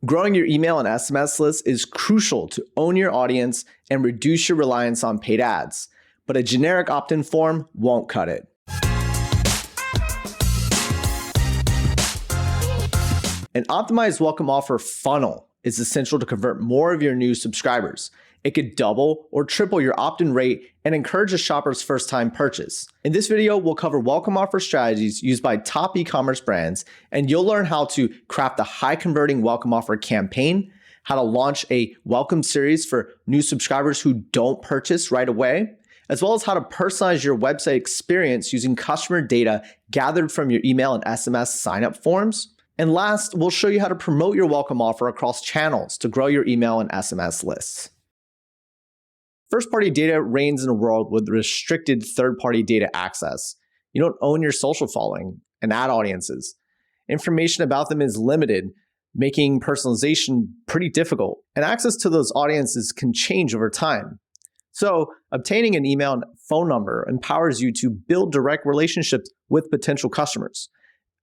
Growing your email and SMS list is crucial to own your audience and reduce your reliance on paid ads, but a generic opt-in form won't cut it. An optimized welcome offer funnel is essential to convert more of your new subscribers. It could double or triple your opt-in rate and encourage a shopper's first-time purchase. In this video, we'll cover welcome offer strategies used by top e-commerce brands, and you'll learn how to craft a high-converting welcome offer campaign, how to launch a welcome series for new subscribers who don't purchase right away, as well as how to personalize your website experience using customer data gathered from your email and SMS sign-up forms. And last, we'll show you how to promote your welcome offer across channels to grow your email and SMS lists. First-party data reigns in a world with restricted third-party data access. You don't own your social following and ad audiences. Information about them is limited, making personalization pretty difficult, and access to those audiences can change over time. So, obtaining an email and phone number empowers you to build direct relationships with potential customers.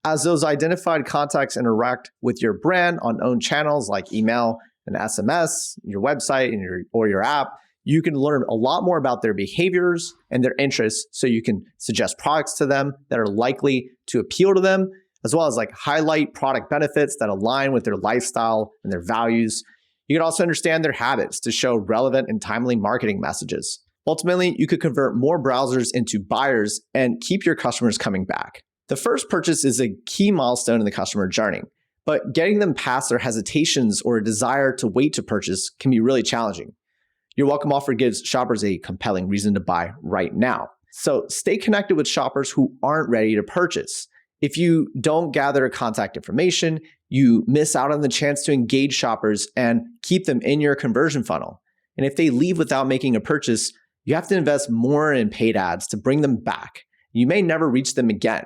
As those identified contacts interact with your brand on owned channels like email and SMS, your website, and your app, you can learn a lot more about their behaviors and their interests so you can suggest products to them that are likely to appeal to them, as well as highlight product benefits that align with their lifestyle and their values. You can also understand their habits to show relevant and timely marketing messages. Ultimately, you could convert more browsers into buyers and keep your customers coming back. The first purchase is a key milestone in the customer journey, but getting them past their hesitations or a desire to wait to purchase can be really challenging. Your welcome offer gives shoppers a compelling reason to buy right now. So stay connected with shoppers who aren't ready to purchase. If you don't gather contact information, you miss out on the chance to engage shoppers and keep them in your conversion funnel. And if they leave without making a purchase, you have to invest more in paid ads to bring them back. You may never reach them again.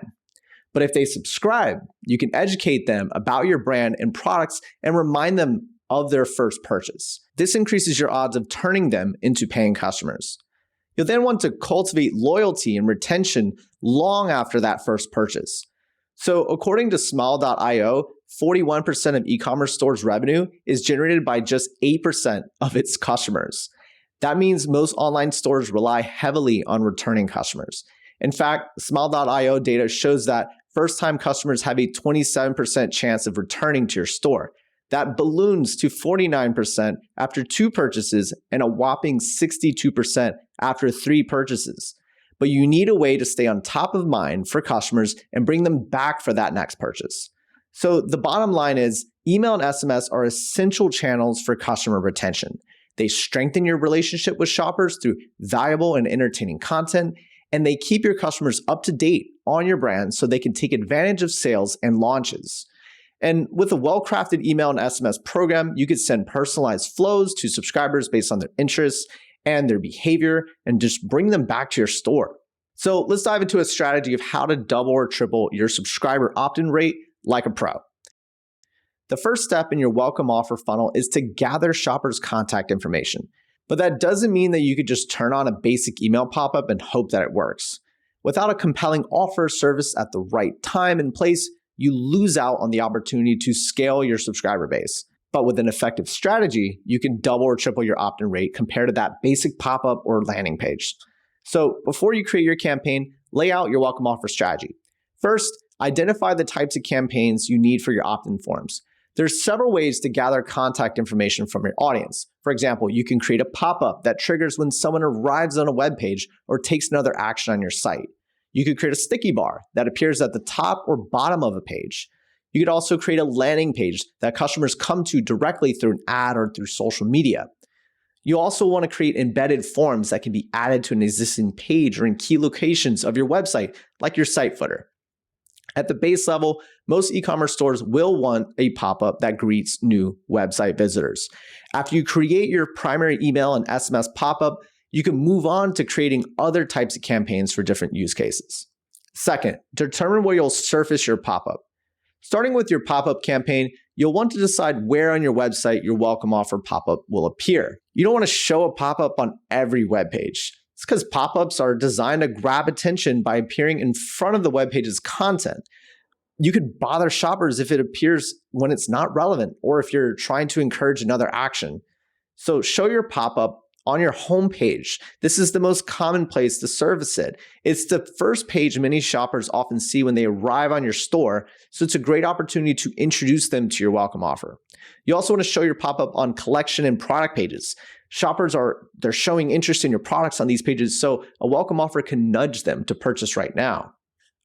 But if they subscribe, you can educate them about your brand and products and remind them of their first purchase. This increases your odds of turning them into paying customers. You'll then want to cultivate loyalty and retention long after that first purchase. So according to Smile.io, 41% of e-commerce stores' revenue is generated by just 8% of its customers. That means most online stores rely heavily on returning customers. In fact, Smile.io data shows that first-time customers have a 27% chance of returning to your store. That balloons to 49% after 2 purchases and a whopping 62% after 3 purchases. But you need a way to stay on top of mind for customers and bring them back for that next purchase. So the bottom line is email and SMS are essential channels for customer retention. They strengthen your relationship with shoppers through valuable and entertaining content, and they keep your customers up to date on your brand so they can take advantage of sales and launches. And with a well-crafted email and SMS program, you could send personalized flows to subscribers based on their interests and their behavior and just bring them back to your store. So let's dive into a strategy of how to double or triple your subscriber opt-in rate like a pro. The first step in your welcome offer funnel is to gather shoppers' contact information. But that doesn't mean that you could just turn on a basic email pop-up and hope that it works. Without a compelling offer service at the right time and place, you lose out on the opportunity to scale your subscriber base. But with an effective strategy, you can double or triple your opt-in rate compared to that basic pop-up or landing page. So before you create your campaign, lay out your welcome offer strategy. First, identify the types of campaigns you need for your opt-in forms. There's several ways to gather contact information from your audience. For example, you can create a pop-up that triggers when someone arrives on a web page or takes another action on your site. You could create a sticky bar that appears at the top or bottom of a page. You could also create a landing page that customers come to directly through an ad or through social media. You also want to create embedded forms that can be added to an existing page or in key locations of your website, like your site footer. At the base level, most e-commerce stores will want a pop-up that greets new website visitors. After you create your primary email and SMS pop-up, you can move on to creating other types of campaigns for different use cases. Second, determine where you'll surface your pop-up. Starting with your pop-up campaign, you'll want to decide where on your website your welcome offer pop-up will appear. You don't want to show a pop-up on every web page. It's because pop-ups are designed to grab attention by appearing in front of the web page's content. You could bother shoppers if it appears when it's not relevant or if you're trying to encourage another action. So show your pop-up on your homepage. This is the most common place to service it. It's the first page many shoppers often see when they arrive on your store, so it's a great opportunity to introduce them to your welcome offer. You also want to show your pop-up on collection and product pages. Shoppers they're showing interest in your products on these pages, so a welcome offer can nudge them to purchase right now.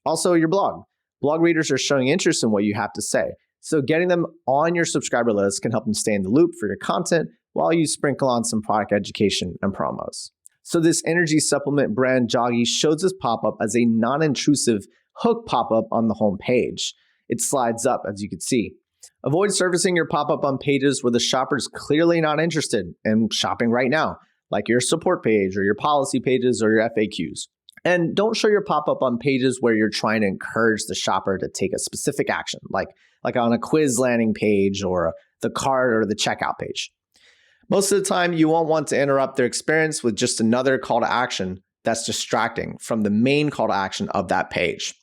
Also, your blog. Blog readers are showing interest in what you have to say, so getting them on your subscriber list can help them stay in the loop for your content while you sprinkle on some product education and promos. So this energy supplement brand Joggy shows this pop-up as a non-intrusive hook pop-up on the home page. It slides up, as you can see. Avoid servicing your pop-up on pages where the shopper's clearly not interested in shopping right now, like your support page or your policy pages or your FAQs. And don't show your pop-up on pages where you're trying to encourage the shopper to take a specific action, like on a quiz landing page or the cart or the checkout page. Most of the time, you won't want to interrupt their experience with just another call to action that's distracting from the main call to action of that page.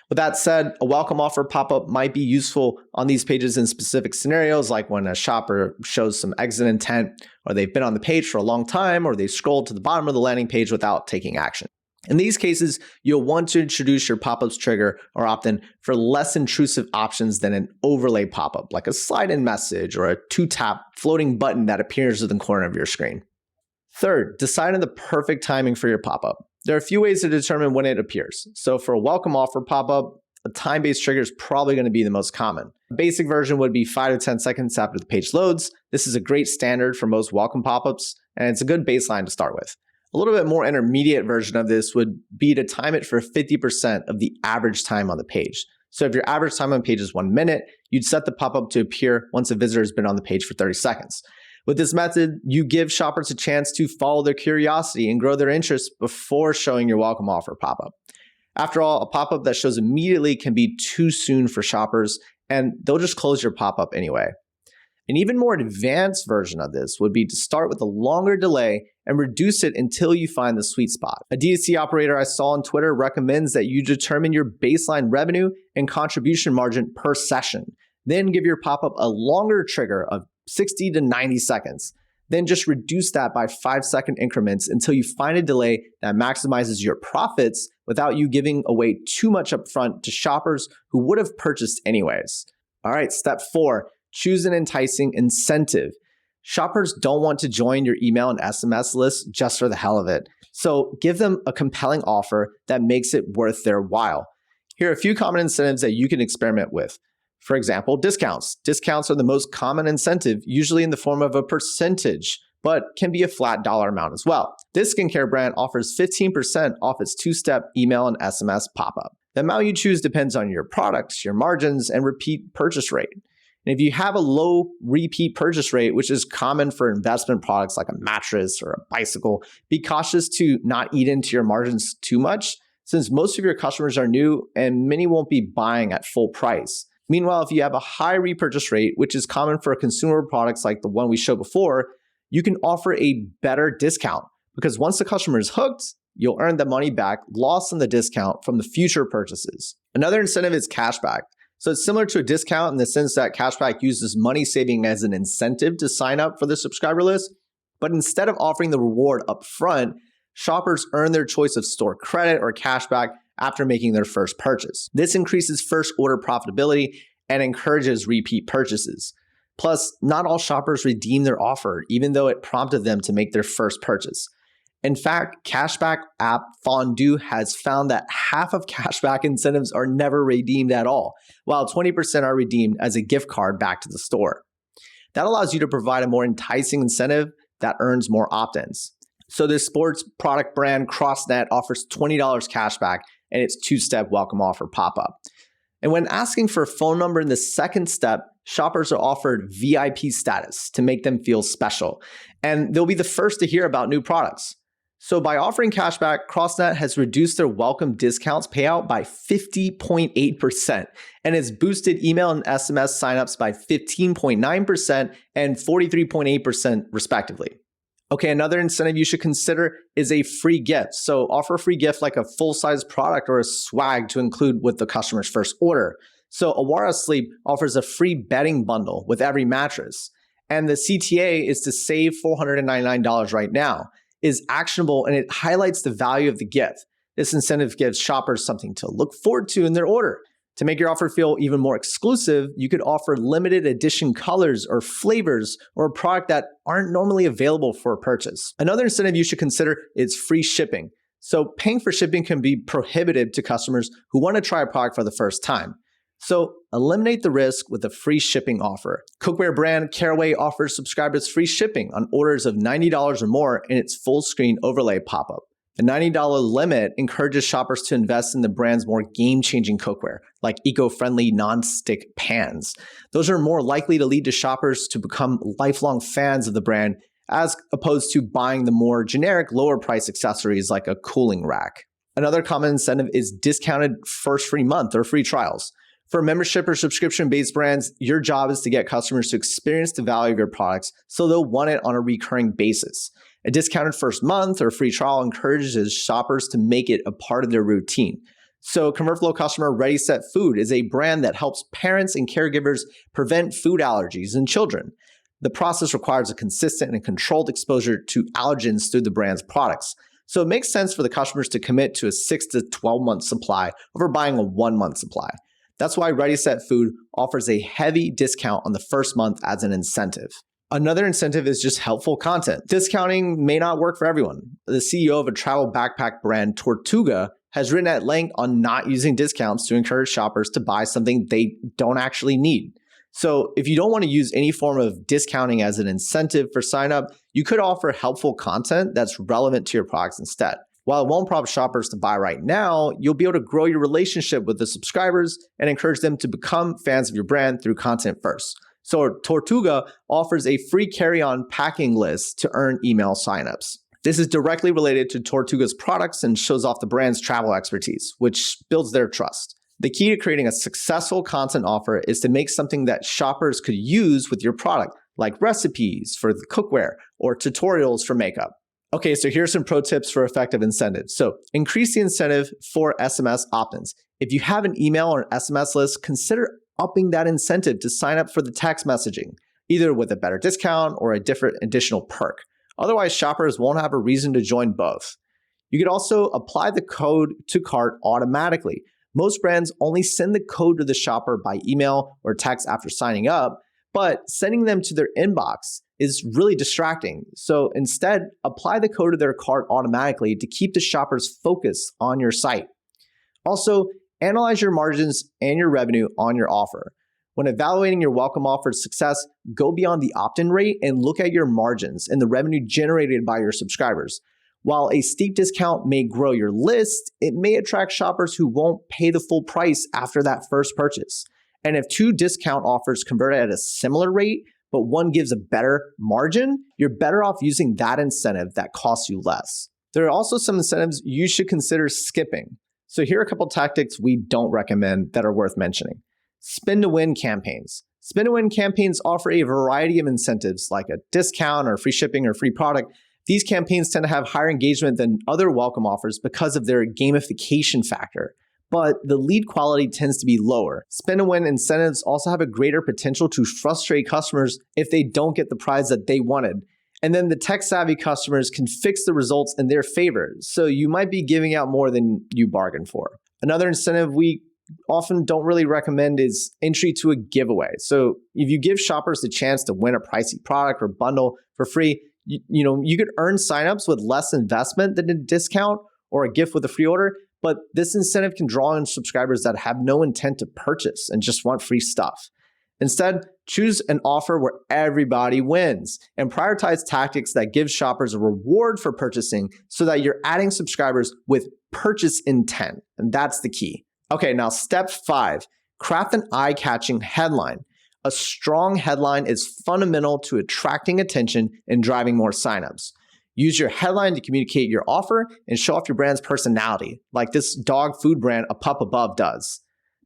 With that said, a welcome offer pop-up might be useful on these pages in specific scenarios, like when a shopper shows some exit intent, or they've been on the page for a long time, or they've scrolled to the bottom of the landing page without taking action. In these cases, you'll want to introduce your pop-ups trigger or opt-in for less intrusive options than an overlay pop-up, like a slide-in message or a two-tap floating button that appears in the corner of your screen. Third, decide on the perfect timing for your pop-up. There are a few ways to determine when it appears. So for a welcome offer pop-up, a time-based trigger is probably going to be the most common. A basic version would be 5 to 10 seconds after the page loads. This is a great standard for most welcome pop-ups, and it's a good baseline to start with. A little bit more intermediate version of this would be to time it for 50% of the average time on the page. So if your average time on page is 1 minute, you'd set the pop-up to appear once a visitor has been on the page for 30 seconds. With this method, you give shoppers a chance to follow their curiosity and grow their interest before showing your welcome offer pop-up. After all, a pop-up that shows immediately can be too soon for shoppers, and they'll just close your pop-up anyway. An even more advanced version of this would be to start with a longer delay and reduce it until you find the sweet spot. A D2C operator I saw on Twitter recommends that you determine your baseline revenue and contribution margin per session. Then give your pop-up a longer trigger of 60 to 90 seconds. Then just reduce that by 5-second increments until you find a delay that maximizes your profits without you giving away too much upfront to shoppers who would have purchased anyways. All right, step 4. Choose an enticing incentive. Shoppers don't want to join your email and SMS list just for the hell of it. So give them a compelling offer that makes it worth their while. Here are a few common incentives that you can experiment with. For example, discounts. Discounts are the most common incentive, usually in the form of a percentage, but can be a flat dollar amount as well. This skincare brand offers 15% off its 2-step email and SMS pop-up. The amount you choose depends on your products, your margins, and repeat purchase rate. And if you have a low repeat purchase rate, which is common for investment products like a mattress or a bicycle, be cautious to not eat into your margins too much, since most of your customers are new and many won't be buying at full price. Meanwhile, if you have a high repurchase rate, which is common for consumer products like the one we showed before, you can offer a better discount because once the customer is hooked, you'll earn the money back lost in the discount from the future purchases. Another incentive is cashback. So it's similar to a discount in the sense that cashback uses money saving as an incentive to sign up for the subscriber list. But instead of offering the reward up front, shoppers earn their choice of store credit or cashback after making their first purchase. This increases first order profitability and encourages repeat purchases. Plus, not all shoppers redeem their offer, even though it prompted them to make their first purchase. In fact, cashback app Fondue has found that half of cashback incentives are never redeemed at all, while 20% are redeemed as a gift card back to the store. That allows you to provide a more enticing incentive that earns more opt-ins. So this sports product brand CrossNet offers $20 cashback and its 2-step welcome offer pop-up. And when asking for a phone number in the second step, shoppers are offered VIP status to make them feel special, and they'll be the first to hear about new products. So by offering cashback, CrossNet has reduced their welcome discounts payout by 50.8% and has boosted email and SMS signups by 15.9% and 43.8% respectively. Okay, another incentive you should consider is a free gift. So offer a free gift like a full-size product or a swag to include with the customer's first order. So Awara Sleep offers a free bedding bundle with every mattress. And the CTA is to save $499 right now, is actionable, and it highlights the value of the gift. This incentive gives shoppers something to look forward to in their order. To make your offer feel even more exclusive, you could offer limited edition colors or flavors or a product that aren't normally available for a purchase. Another incentive you should consider is free shipping. So paying for shipping can be prohibitive to customers who want to try a product for the first time. So eliminate the risk with a free shipping offer. Cookware brand Caraway offers subscribers free shipping on orders of $90 or more in its full screen overlay pop-up. The $90 limit encourages shoppers to invest in the brand's more game-changing cookware, like eco-friendly non-stick pans. Those are more likely to lead to shoppers to become lifelong fans of the brand, as opposed to buying the more generic, lower-price accessories like a cooling rack. Another common incentive is discounted first free month or free trials. For membership or subscription-based brands, your job is to get customers to experience the value of your products so they'll want it on a recurring basis. A discounted first month or free trial encourages shoppers to make it a part of their routine. So ConvertFlow customer Ready Set Food is a brand that helps parents and caregivers prevent food allergies in children. The process requires a consistent and controlled exposure to allergens through the brand's products. So it makes sense for the customers to commit to a 6 to 12 month supply over buying a 1 month supply. That's why Ready Set Food offers a heavy discount on the first month as an incentive. Another incentive is just helpful content. Discounting may not work for everyone. The CEO of a travel backpack brand, Tortuga, has written at length on not using discounts to encourage shoppers to buy something they don't actually need. So if you don't want to use any form of discounting as an incentive for sign up, you could offer helpful content that's relevant to your products instead. While it won't prompt shoppers to buy right now, you'll be able to grow your relationship with the subscribers and encourage them to become fans of your brand through content first. So Tortuga offers a free carry-on packing list to earn email signups. This is directly related to Tortuga's products and shows off the brand's travel expertise, which builds their trust. The key to creating a successful content offer is to make something that shoppers could use with your product, like recipes for the cookware or tutorials for makeup. Okay, so here's some pro tips for effective incentives. So increase the incentive for SMS opt-ins. If you have an email or an SMS list, consider upping that incentive to sign up for the text messaging, either with a better discount or a different additional perk. Otherwise, shoppers won't have a reason to join both. You could also apply the code to cart automatically. Most brands only send the code to the shopper by email or text after signing up, but sending them to their inbox is really distracting. So instead, apply the code to their cart automatically to keep the shoppers focused on your site. Also, analyze your margins and your revenue on your offer. When evaluating your welcome offer's success, go beyond the opt-in rate and look at your margins and the revenue generated by your subscribers. While a steep discount may grow your list, it may attract shoppers who won't pay the full price after that first purchase. And if two discount offers convert at a similar rate, but one gives a better margin, you're better off using that incentive that costs you less. There are also some incentives you should consider skipping. So here are a couple tactics we don't recommend that are worth mentioning. Spin-to-win campaigns. Spin-to-win campaigns offer a variety of incentives like a discount or free shipping or free product. These campaigns tend to have higher engagement than other welcome offers because of their gamification factor, but the lead quality tends to be lower. Spin-to-win incentives also have a greater potential to frustrate customers if they don't get the prize that they wanted. And then the tech-savvy customers can fix the results in their favor, so you might be giving out more than you bargained for. Another incentive we often don't really recommend is entry to a giveaway. So if you give shoppers the chance to win a pricey product or bundle for free, you could earn signups with less investment than a discount or a gift with a free order, but this incentive can draw in subscribers that have no intent to purchase and just want free stuff. Instead, choose an offer where everybody wins and prioritize tactics that give shoppers a reward for purchasing so that you're adding subscribers with purchase intent. And that's the key. Okay, now step 5, craft an eye-catching headline. A strong headline is fundamental to attracting attention and driving more signups. Use your headline to communicate your offer and show off your brand's personality, like this dog food brand, A Pup Above, does.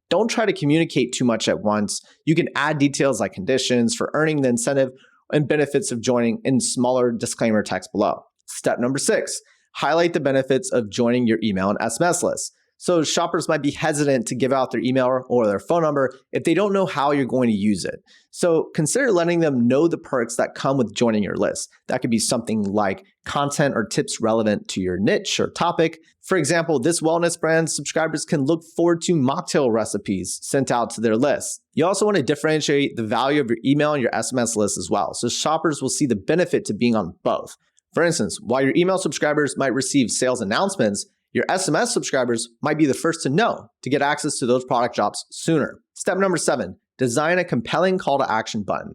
Don't try to communicate too much at once. You can add details like conditions for earning the incentive and benefits of joining in smaller disclaimer text below. Step number 6, highlight the benefits of joining your email and SMS list. So shoppers might be hesitant to give out their email or their phone number if they don't know how you're going to use it. So consider letting them know the perks that come with joining your list. That could be something like content or tips relevant to your niche or topic. For example, this wellness brand subscribers can look forward to mocktail recipes sent out to their list. You also want to differentiate the value of your email and your SMS list as well, so shoppers will see the benefit to being on both. For instance, while your email subscribers might receive sales announcements, your SMS subscribers might be the first to know to get access to those product drops sooner. Step number 7, design a compelling call to action button.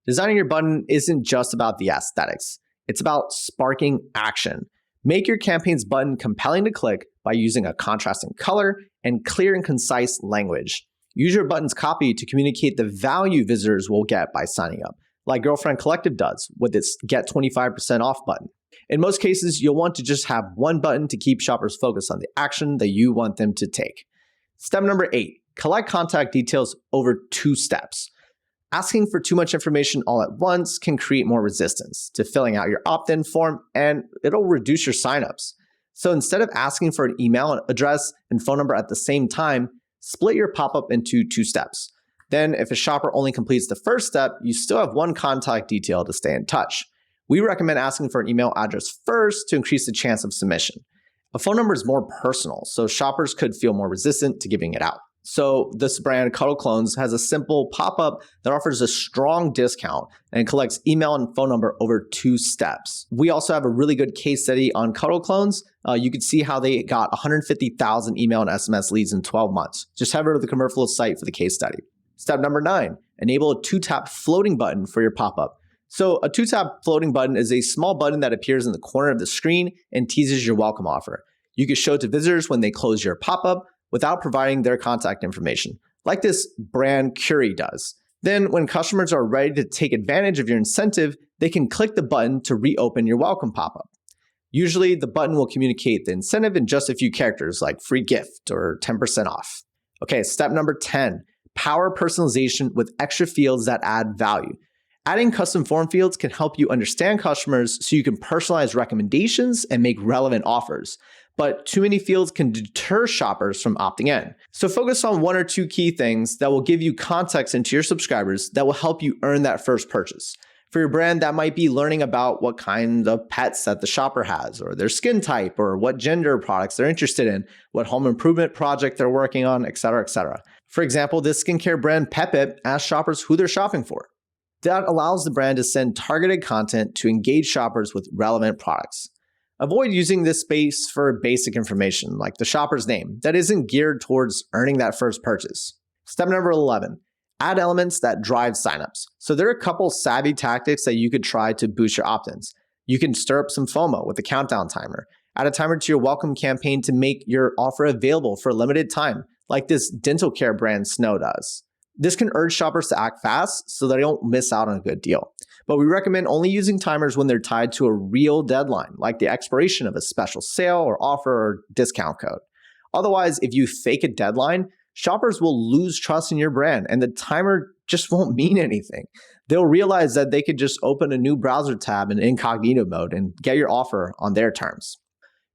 Designing your button isn't just about the aesthetics. It's about sparking action. Make your campaign's button compelling to click by using a contrasting color and clear and concise language. Use your button's copy to communicate the value visitors will get by signing up, like Girlfriend Collective does with its Get 25% Off button. In most cases, you'll want to just have one button to keep shoppers focused on the action that you want them to take. Step number 8, collect contact details over 2 steps. Asking for too much information all at once can create more resistance to filling out your opt-in form, and it'll reduce your signups. So instead of asking for an email address and phone number at the same time, split your pop-up into 2 steps. Then if a shopper only completes the first step, you still have one contact detail to stay in touch. We recommend asking for an email address first to increase the chance of submission. A phone number is more personal, so shoppers could feel more resistant to giving it out. So this brand, Cuddle Clones, has a simple pop-up that offers a strong discount and collects email and phone number over 2 steps. We also have a really good case study on Cuddle Clones. You can see how they got 150,000 email and SMS leads in 12 months. Just head over to the Commercial site for the case study. Step number 9, enable a 2-tap floating button for your pop-up. So a 2-tap floating button is a small button that appears in the corner of the screen and teases your welcome offer. You can show it to visitors when they close your pop-up without providing their contact information, like this brand Curie does. Then when customers are ready to take advantage of your incentive, they can click the button to reopen your welcome pop-up. Usually the button will communicate the incentive in just a few characters like free gift or 10% off. Okay, step number 10, power personalization with extra fields that add value. Adding custom form fields can help you understand customers so you can personalize recommendations and make relevant offers. But too many fields can deter shoppers from opting in. So focus on 1 or 2 key things that will give you context into your subscribers that will help you earn that first purchase. For your brand, that might be learning about what kind of pets that the shopper has, or their skin type, or what gender products they're interested in, what home improvement project they're working on, etc., etc. For example, this skincare brand Pepip asks shoppers who they're shopping for. That allows the brand to send targeted content to engage shoppers with relevant products. Avoid using this space for basic information like the shopper's name that isn't geared towards earning that first purchase. Step number 11, add elements that drive signups. So there are a couple savvy tactics that you could try to boost your opt-ins. You can stir up some FOMO with a countdown timer. Add a timer to your welcome campaign to make your offer available for a limited time, like this dental care brand Snow does. This can urge shoppers to act fast so that they don't miss out on a good deal. But we recommend only using timers when they're tied to a real deadline, like the expiration of a special sale or offer or discount code. Otherwise, if you fake a deadline, shoppers will lose trust in your brand and the timer just won't mean anything. They'll realize that they could just open a new browser tab in incognito mode and get your offer on their terms.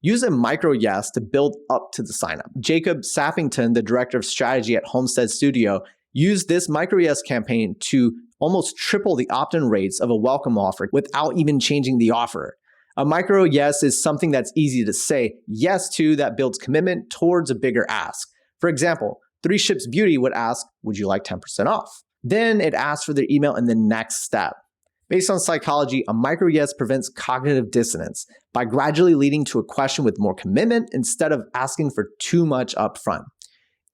Use a micro yes to build up to the signup. Jacob Sappington, the director of strategy at Homestead Studio, used this micro yes campaign to almost triple the opt-in rates of a welcome offer without even changing the offer. A micro yes is something that's easy to say yes to that builds commitment towards a bigger ask. For example, 3 Ships Beauty would ask, would you like 10% off? Then it asks for their email in the next step. Based on psychology, a micro yes prevents cognitive dissonance by gradually leading to a question with more commitment instead of asking for too much upfront.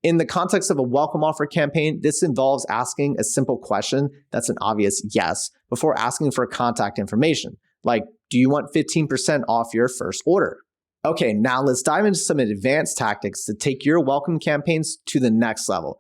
In the context of a welcome offer campaign, this involves asking a simple question that's an obvious yes before asking for contact information, like, do you want 15% off your first order? Okay, now let's dive into some advanced tactics to take your welcome campaigns to the next level.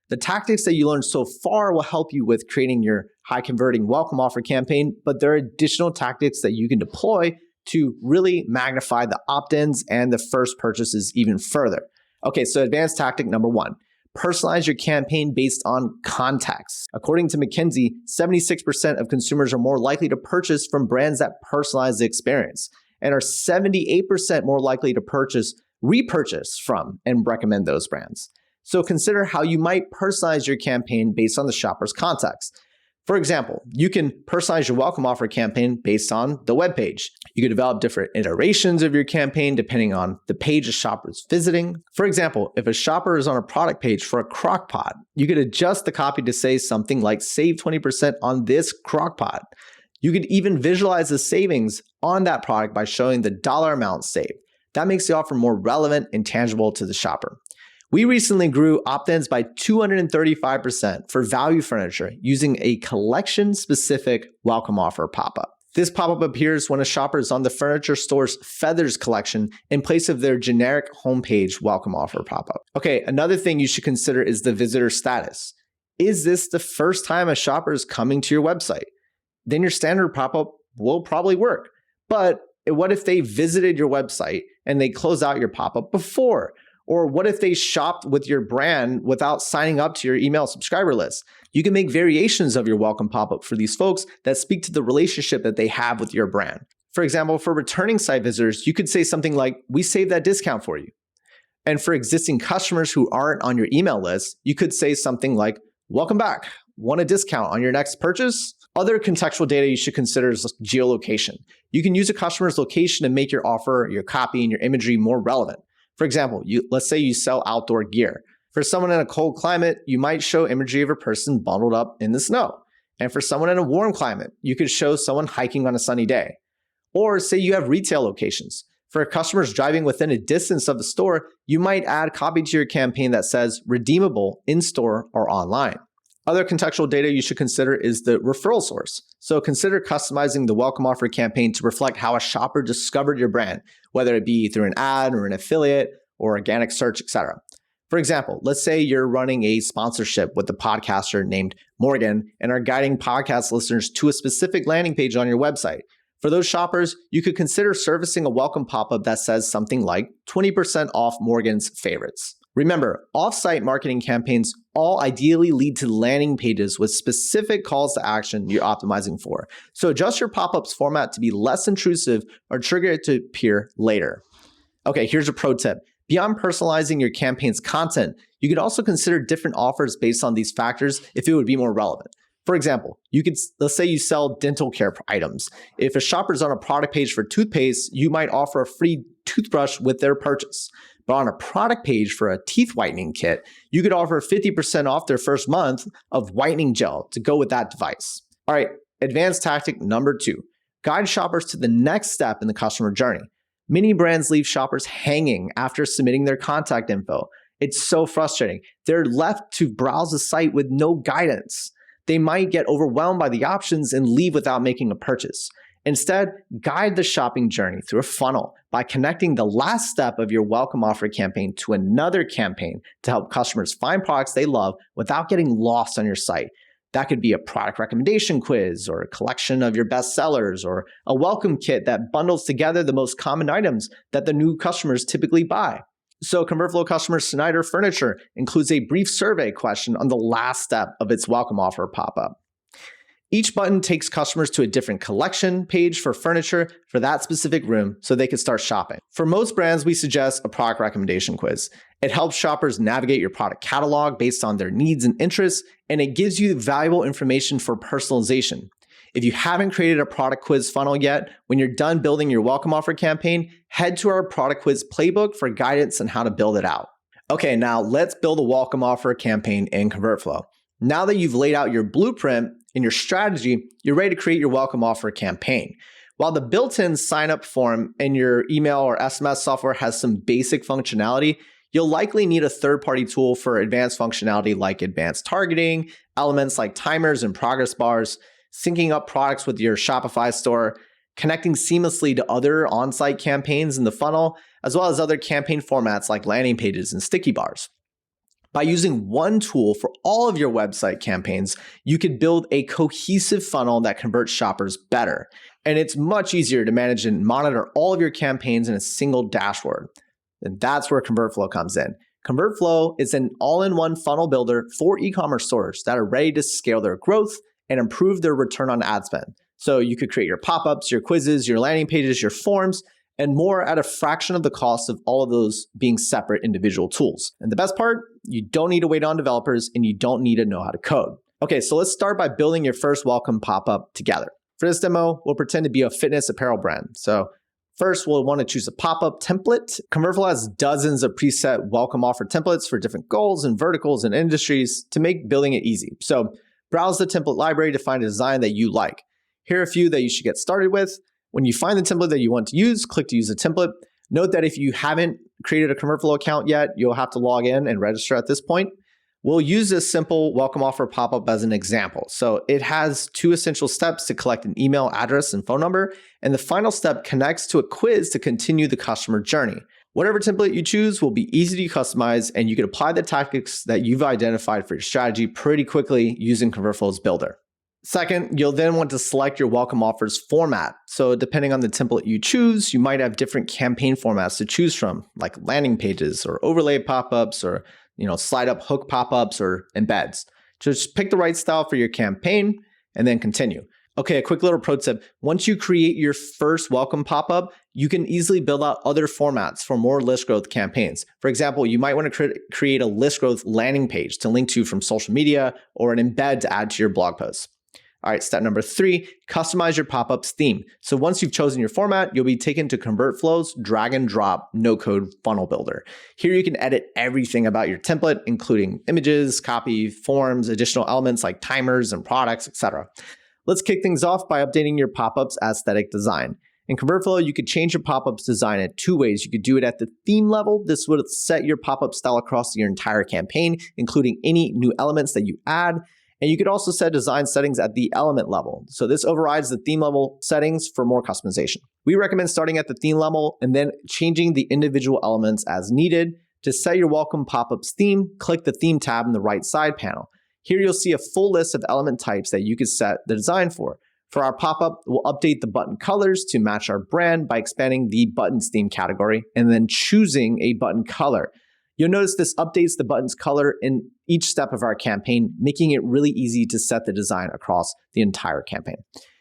The tactics that you learned so far will help you with creating your high-converting welcome offer campaign, but there are additional tactics that you can deploy to really magnify the opt-ins and the first purchases even further. Okay, so advanced tactic number 1, personalize your campaign based on context. According to McKinsey, 76% of consumers are more likely to purchase from brands that personalize the experience and are 78% more likely to purchase repurchase from and recommend those brands. So consider how you might personalize your campaign based on the shopper's context. For example, you can personalize your welcome offer campaign based on the web page. You could develop different iterations of your campaign depending on the page a shopper is visiting. For example, if a shopper is on a product page for a crock pot, you could adjust the copy to say something like save 20% on this crock pot. You could even visualize the savings on that product by showing the dollar amount saved. That makes the offer more relevant and tangible to the shopper. We recently grew opt-ins by 235% for value furniture using a collection-specific welcome offer pop-up. This pop-up appears when a shopper is on the furniture store's Feathers collection in place of their generic homepage welcome offer pop-up. Okay, another thing you should consider is the visitor status. Is this the first time a shopper is coming to your website? Then your standard pop-up will probably work. But what if they visited your website and they close out your pop-up before? Or what if they shopped with your brand without signing up to your email subscriber list? You can make variations of your welcome pop-up for these folks that speak to the relationship that they have with your brand. For example, for returning site visitors, you could say something like, we saved that discount for you. And for existing customers who aren't on your email list, you could say something like, welcome back, want a discount on your next purchase? Other contextual data you should consider is geolocation. You can use a customer's location to make your offer, your copy, and your imagery more relevant. For example, let's say you sell outdoor gear. For someone in a cold climate, you might show imagery of a person bundled up in the snow. And for someone in a warm climate, you could show someone hiking on a sunny day. Or say you have retail locations. For customers driving within a distance of the store, you might add copy to your campaign that says redeemable in-store or online. Other contextual data you should consider is the referral source. So consider customizing the welcome offer campaign to reflect how a shopper discovered your brand, whether it be through an ad or an affiliate or organic search, etc. For example, let's say you're running a sponsorship with a podcaster named Morgan and are guiding podcast listeners to a specific landing page on your website. For those shoppers, you could consider servicing a welcome pop-up that says something like 20% off Morgan's favorites. Remember, off-site marketing campaigns all ideally lead to landing pages with specific calls to action you're optimizing for. So adjust your pop-ups format to be less intrusive or trigger it to appear later. Okay, here's a pro tip. Beyond personalizing your campaign's content, you could also consider different offers based on these factors if it would be more relevant. For example, let's say you sell dental care items. If a shopper's on a product page for toothpaste, you might offer a free toothbrush with their purchase. But on a product page for a teeth whitening kit, you could offer 50% off their first month of whitening gel to go with that device. All right, advanced tactic number 2. Guide shoppers to the next step in the customer journey. Many brands leave shoppers hanging after submitting their contact info. It's so frustrating. They're left to browse the site with no guidance. They might get overwhelmed by the options and leave without making a purchase. Instead, guide the shopping journey through a funnel by connecting the last step of your welcome offer campaign to another campaign to help customers find products they love without getting lost on your site. That could be a product recommendation quiz or a collection of your best sellers or a welcome kit that bundles together the most common items that the new customers typically buy. So ConvertFlow customer Snyder Furniture includes a brief survey question on the last step of its welcome offer pop-up. Each button takes customers to a different collection page for furniture for that specific room so they can start shopping. For most brands, we suggest a product recommendation quiz. It helps shoppers navigate your product catalog based on their needs and interests, and it gives you valuable information for personalization. If you haven't created a product quiz funnel yet, when you're done building your welcome offer campaign, head to our product quiz playbook for guidance on how to build it out. Okay, now let's build a welcome offer campaign in ConvertFlow. Now that you've laid out your blueprint and your strategy, you're ready to create your welcome offer campaign. While the built-in sign-up form in your email or SMS software has some basic functionality, you'll likely need a third-party tool for advanced functionality like advanced targeting, elements like timers and progress bars, syncing up products with your Shopify store, connecting seamlessly to other on-site campaigns in the funnel, as well as other campaign formats like landing pages and sticky bars. By using one tool for all of your website campaigns, you could build a cohesive funnel that converts shoppers better. And it's much easier to manage and monitor all of your campaigns in a single dashboard. And that's where ConvertFlow comes in. ConvertFlow is an all-in-one funnel builder for e-commerce stores that are ready to scale their growth and improve their return on ad spend. So you could create your pop-ups, your quizzes, your landing pages, your forms, and more at a fraction of the cost of all of those being separate individual tools. And the best part, you don't need to wait on developers and you don't need to know how to code. Okay, so let's start by building your first welcome pop-up together. For this demo, we'll pretend to be a fitness apparel brand. So first, we'll want to choose a pop-up template. Convertflow has dozens of preset welcome offer templates for different goals and verticals and industries to make building it easy. So browse the template library to find a design that you like. Here are a few that you should get started with. When you find the template that you want to use, click to use a template. Note that if you haven't created a Convertflow account yet, you'll have to log in and register at this point. We'll use this simple welcome offer pop-up as an example. So it has 2 essential steps to collect an email address and phone number, and the final step connects to a quiz to continue the customer journey. Whatever template you choose will be easy to customize, and you can apply the tactics that you've identified for your strategy pretty quickly using Convertflow's builder. Second, you'll then want to select your welcome offers format. So depending on the template you choose, you might have different campaign formats to choose from, like landing pages or overlay pop-ups or slide up hook pop-ups or embeds. Just pick the right style for your campaign and then continue. Okay, a quick little pro tip. Once you create your first welcome pop-up, you can easily build out other formats for more list growth campaigns. For example, you might want to create a list growth landing page to link to from social media or an embed to add to your blog posts. All right, step number 3, customize your pop-ups theme. So once you've chosen your format, you'll be taken to Convertflow's drag and drop no-code funnel builder. Here you can edit everything about your template, including images, copy, forms, additional elements like timers and products, etc. Let's kick things off by updating your pop-ups aesthetic design. In Convertflow, you could change your pop-ups design in 2 ways. You could do it at the theme level. This would set your pop-up style across your entire campaign, including any new elements that you add. And you could also set design settings at the element level. So this overrides the theme level settings for more customization. We recommend starting at the theme level and then changing the individual elements as needed. To set your welcome pop-ups theme, click the theme tab in the right side panel. Here you'll see a full list of element types that you could set the design for. For our pop-up, we'll update the button colors to match our brand by expanding the buttons theme category and then choosing a button color. You'll notice this updates the button's color in each step of our campaign, making it really easy to set the design across the entire campaign.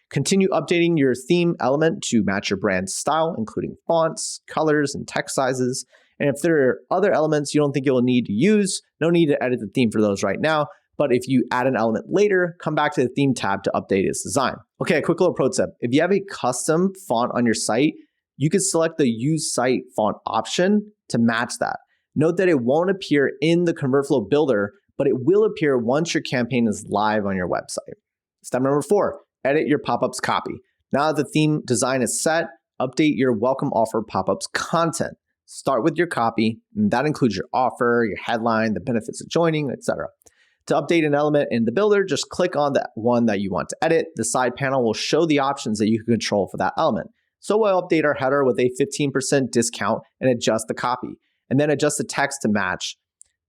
Continue updating your theme element to match your brand's style, including fonts, colors, and text sizes. And if there are other elements you don't think you'll need to use, no need to edit the theme for those right now. But if you add an element later, come back to the theme tab to update its design. Okay, a quick little pro tip. If you have a custom font on your site, you can select the Use Site Font option to match that. Note that it won't appear in the Convertflow builder, but it will appear once your campaign is live on your website. Step number 4, edit your pop-ups copy. Now that the theme design is set, update your welcome offer pop-ups content. Start with your copy, and that includes your offer, your headline, the benefits of joining, etc. To update an element in the builder, just click on the one that you want to edit. The side panel will show the options that you can control for that element. So we'll update our header with a 15% discount and adjust the copy, and then adjust the text to match.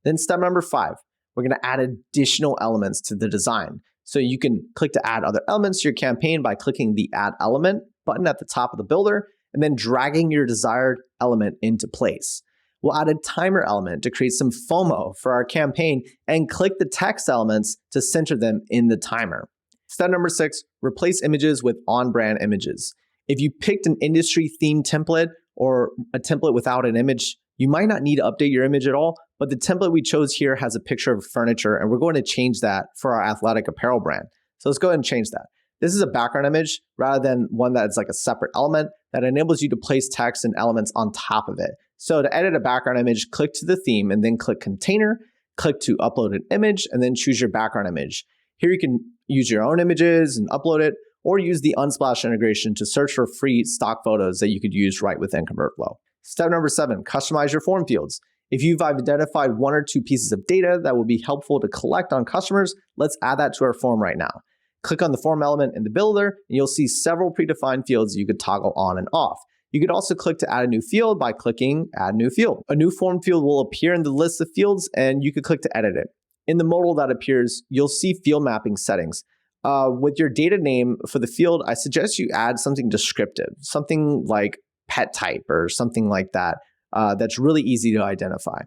Then step number 5, we're going to add additional elements to the design. So you can click to add other elements to your campaign by clicking the Add Element button at the top of the builder, and then dragging your desired element into place. We'll add a timer element to create some FOMO for our campaign, and click the text elements to center them in the timer. Step number 6, replace images with on-brand images. If you picked an industry themed template or a template without an image, you might not need to update your image at all, but the template we chose here has a picture of furniture, and we're going to change that for our athletic apparel brand. So let's go ahead and change that. This is a background image rather than one that's like a separate element that enables you to place text and elements on top of it. So to edit a background image, click to the theme and then click Container, click to upload an image, and then choose your background image. Here you can use your own images and upload it, or use the Unsplash integration to search for free stock photos that you could use right within Convertflow. Step number 7, customize your form fields. If you've identified 1 or 2 pieces of data that will be helpful to collect on customers, let's add that to our form right now. Click on the form element in the builder, and you'll see several predefined fields you could toggle on and off. You could also click to add a new field by clicking Add New Field. A new form field will appear in the list of fields, and you could click to edit it. In the modal that appears, you'll see field mapping settings. With your data name for the field, I suggest you add something descriptive, something like pet type or something like that, that's really easy to identify.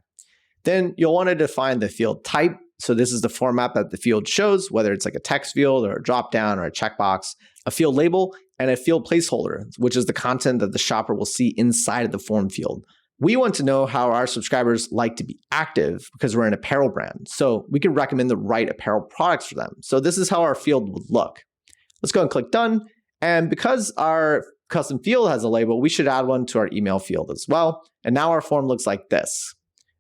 Then you'll want to define the field type. So this is the format that the field shows, whether it's like a text field or a dropdown or a checkbox, a field label, and a field placeholder, which is the content that the shopper will see inside of the form field. We want to know how our subscribers like to be active because we're an apparel brand. So we can recommend the right apparel products for them. So this is how our field would look. Let's go and click done. And because our custom field has a label, we should add one to our email field as well. And now our form looks like this.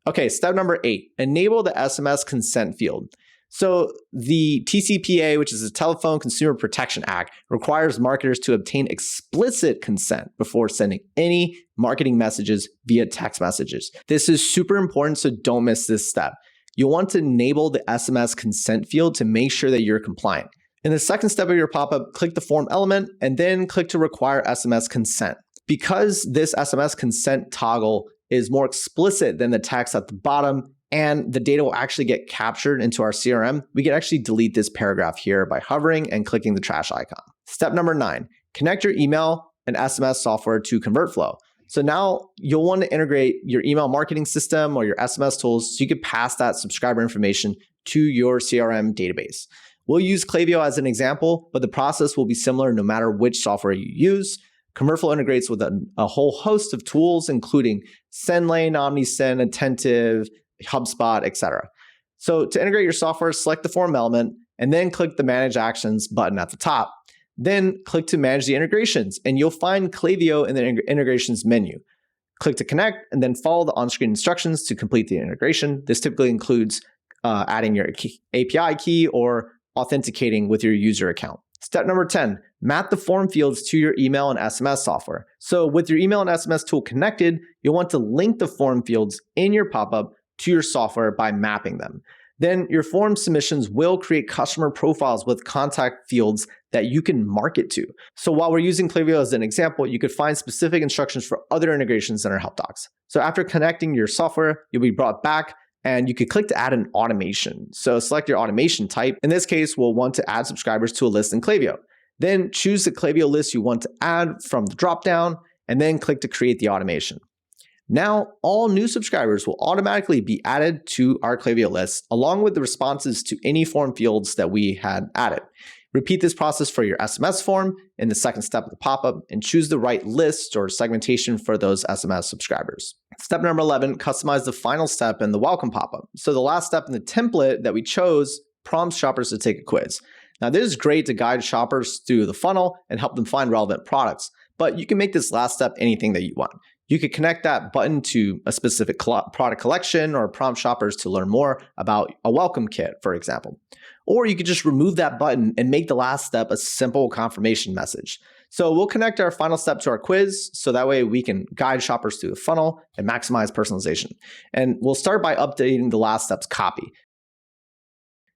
Okay, step number 8, enable the SMS consent field. So the TCPA, which is the Telephone Consumer Protection Act, requires marketers to obtain explicit consent before sending any marketing messages via text messages. This is super important, so don't miss this step. You'll want to enable the SMS consent field to make sure that you're compliant. In the second step of your pop-up, click the form element and then click to require SMS consent. Because this SMS consent toggle is more explicit than the text at the bottom, and the data will actually get captured into our CRM, we can actually delete this paragraph here by hovering and clicking the trash icon. Step number 9, connect your email and SMS software to ConvertFlow. So now you'll want to integrate your email marketing system or your SMS tools so you can pass that subscriber information to your CRM database. We'll use Klaviyo as an example, but the process will be similar no matter which software you use. ConvertFlow integrates with a whole host of tools, including SendLane, OmniSend, Attentive, HubSpot, etc. So to integrate your software, select the form element and then click the Manage Actions button at the top. Then click to manage the integrations and you'll find Klaviyo in the integrations menu. Click to connect and then follow the on-screen instructions to complete the integration. This typically includes adding your API key or authenticating with your user account. Step number 10, map the form fields to your email and SMS software. So with your email and SMS tool connected, you'll want to link the form fields in your pop-up to your software by mapping them. Then your form submissions will create customer profiles with contact fields that you can market to. So while we're using Klaviyo as an example, you could find specific instructions for other integrations in our help docs. So after connecting your software, you'll be brought back and you could click to add an automation. So select your automation type. In this case, we'll want to add subscribers to a list in Klaviyo. Then choose the Klaviyo list you want to add from the dropdown, and then click to create the automation. Now, all new subscribers will automatically be added to our Klaviyo list, along with the responses to any form fields that we had added. Repeat this process for your SMS form in the second step of the pop-up and choose the right list or segmentation for those SMS subscribers. Step number 11, customize the final step in the welcome pop-up. So the last step in the template that we chose prompts shoppers to take a quiz. Now, this is great to guide shoppers through the funnel and help them find relevant products, but you can make this last step anything that you want. You could connect that button to a specific product collection or prompt shoppers to learn more about a welcome kit, for example. Or you could just remove that button and make the last step a simple confirmation message. So we'll connect our final step to our quiz, so that way we can guide shoppers through the funnel and maximize personalization. And we'll start by updating the last step's copy.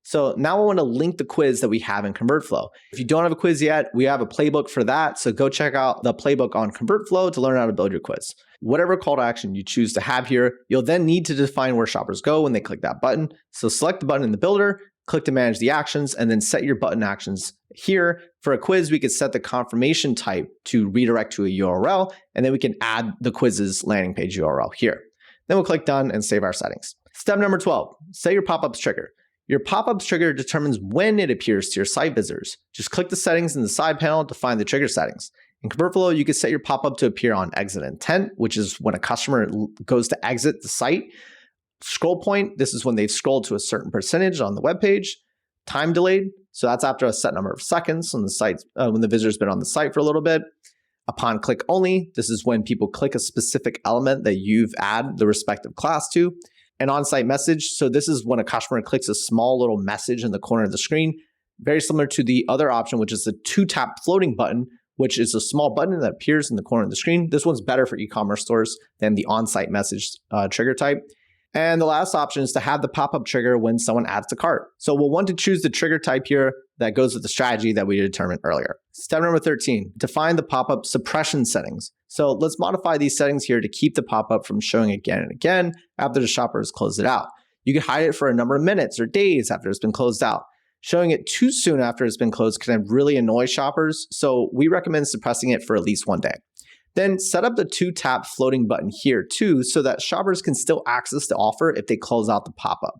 So now I want to link the quiz that we have in ConvertFlow. If you don't have a quiz yet, we have a playbook for that. So go check out the playbook on ConvertFlow to learn how to build your quiz. Whatever call to action you choose to have here, you'll then need to define where shoppers go when they click that button. So select the button in the builder, click to manage the actions, and then set your button actions here. For a quiz, we could set the confirmation type to redirect to a URL, and then we can add the quiz's landing page URL here. Then we'll click done and save our settings. Step number 12, set your pop-ups trigger. Your pop-ups trigger determines when it appears to your site visitors. Just click the settings in the side panel to find the trigger settings. In ConvertFlow, you can set your pop-up to appear on exit intent, which is when a customer goes to exit the site. Scroll point, this is when they've scrolled to a certain percentage on the web page. Time delayed, so that's after a set number of seconds on the site when the visitor's been on the site for a little bit. Upon click only, this is when people click a specific element that you've added the respective class to. An on-site message, so this is when a customer clicks a small little message in the corner of the screen, very similar to the other option, which is the 2-tap floating button, which is a small button that appears in the corner of the screen. This one's better for e-commerce stores than the on-site message trigger type. And the last option is to have the pop-up trigger when someone adds to cart. So we'll want to choose the trigger type here that goes with the strategy that we determined earlier. Step number 13, define the pop-up suppression settings. So let's modify these settings here to keep the pop-up from showing again and again after the shopper has closed it out. You can hide it for a number of minutes or days after it's been closed out. Showing it too soon after it's been closed can really annoy shoppers, so we recommend suppressing it for at least 1 day. Then set up the 2-tap floating button here too, so that shoppers can still access the offer if they close out the pop-up.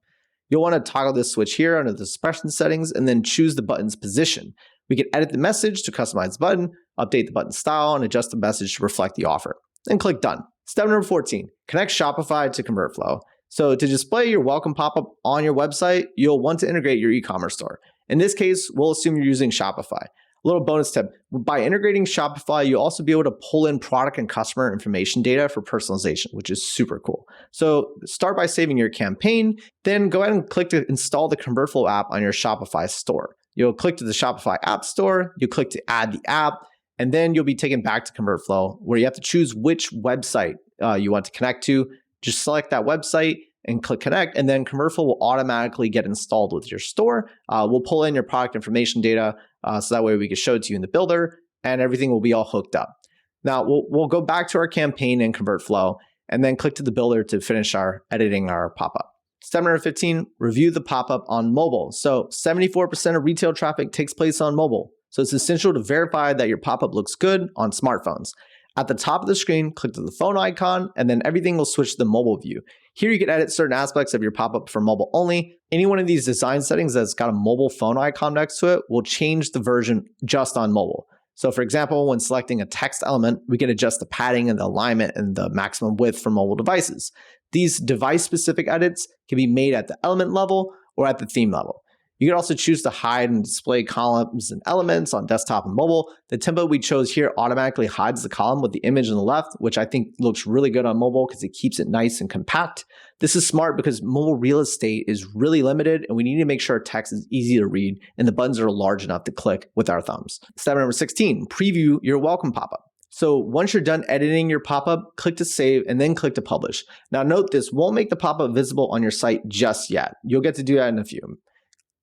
You'll want to toggle this switch here under the suppression settings and then choose the button's position. We can edit the message to customize the button, update the button style, and adjust the message to reflect the offer. Then click Done. Step number 14, connect Shopify to ConvertFlow. So to display your welcome pop-up on your website, you'll want to integrate your e-commerce store. In this case, we'll assume you're using Shopify. A little bonus tip, by integrating Shopify, you'll also be able to pull in product and customer information data for personalization, which is super cool. So start by saving your campaign, then go ahead and click to install the ConvertFlow app on your Shopify store. You'll click to the Shopify app store, you click to add the app, and then you'll be taken back to ConvertFlow where you have to choose which website you want to connect to. Just select that website and click connect, and then ConvertFlow will automatically get installed with your store. We'll pull in your product information data so that way we can show it to you in the builder and everything will be all hooked up. Now we'll go back to our campaign in ConvertFlow and then click to the builder to finish editing our pop-up. Step number 15, review the pop-up on mobile. So 74% of retail traffic takes place on mobile. So it's essential to verify that your pop-up looks good on smartphones. At the top of the screen, click to the phone icon, and then everything will switch to the mobile view. Here you can edit certain aspects of your pop-up for mobile only. Any one of these design settings that's got a mobile phone icon next to it will change the version just on mobile. So for example, when selecting a text element, we can adjust the padding and the alignment and the maximum width for mobile devices. These device-specific edits can be made at the element level or at the theme level. You can also choose to hide and display columns and elements on desktop and mobile. The template we chose here automatically hides the column with the image on the left, which I think looks really good on mobile because it keeps it nice and compact. This is smart because mobile real estate is really limited and we need to make sure our text is easy to read and the buttons are large enough to click with our thumbs. Step number 16, preview your welcome pop-up. So once you're done editing your pop-up, click to save and then click to publish. Now note this won't make the pop-up visible on your site just yet. You'll get to do that in a few.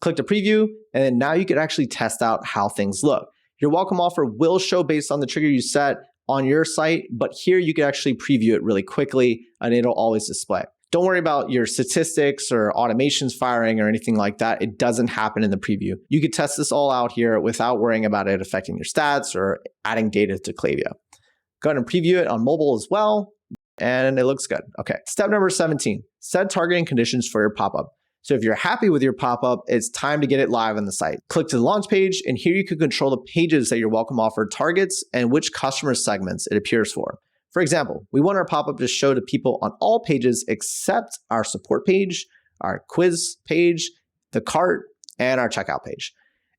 Click to preview, and then now you can actually test out how things look. Your welcome offer will show based on the trigger you set on your site, but here you can actually preview it really quickly and it'll always display. Don't worry about your statistics or automations firing or anything like that. It doesn't happen in the preview. You can test this all out here without worrying about it affecting your stats or adding data to Klaviyo. Go ahead and preview it on mobile as well, and it looks good. Okay, step number 17, set targeting conditions for your pop-up. So if you're happy with your pop-up, it's time to get it live on the site. Click to the launch page, and here you can control the pages that your welcome offer targets and which customer segments it appears for. For example, we want our pop-up to show to people on all pages except our support page, our quiz page, the cart, and our checkout page.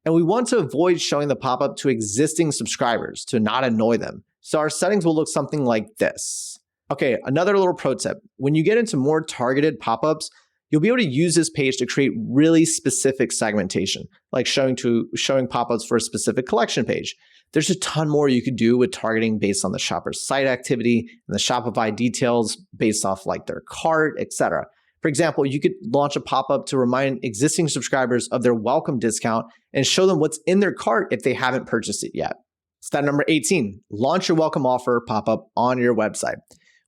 And we want to avoid showing the pop-up to existing subscribers to not annoy them. So our settings will look something like this. Okay, another little pro tip. When you get into more targeted pop-ups, you'll be able to use this page to create really specific segmentation, like showing pop-ups for a specific collection page. There's a ton more you could do with targeting based on the shopper's site activity and the Shopify details based off like their cart, etc. For example, you could launch a pop-up to remind existing subscribers of their welcome discount and show them what's in their cart if they haven't purchased it yet. Step number 18, launch your welcome offer pop-up on your website.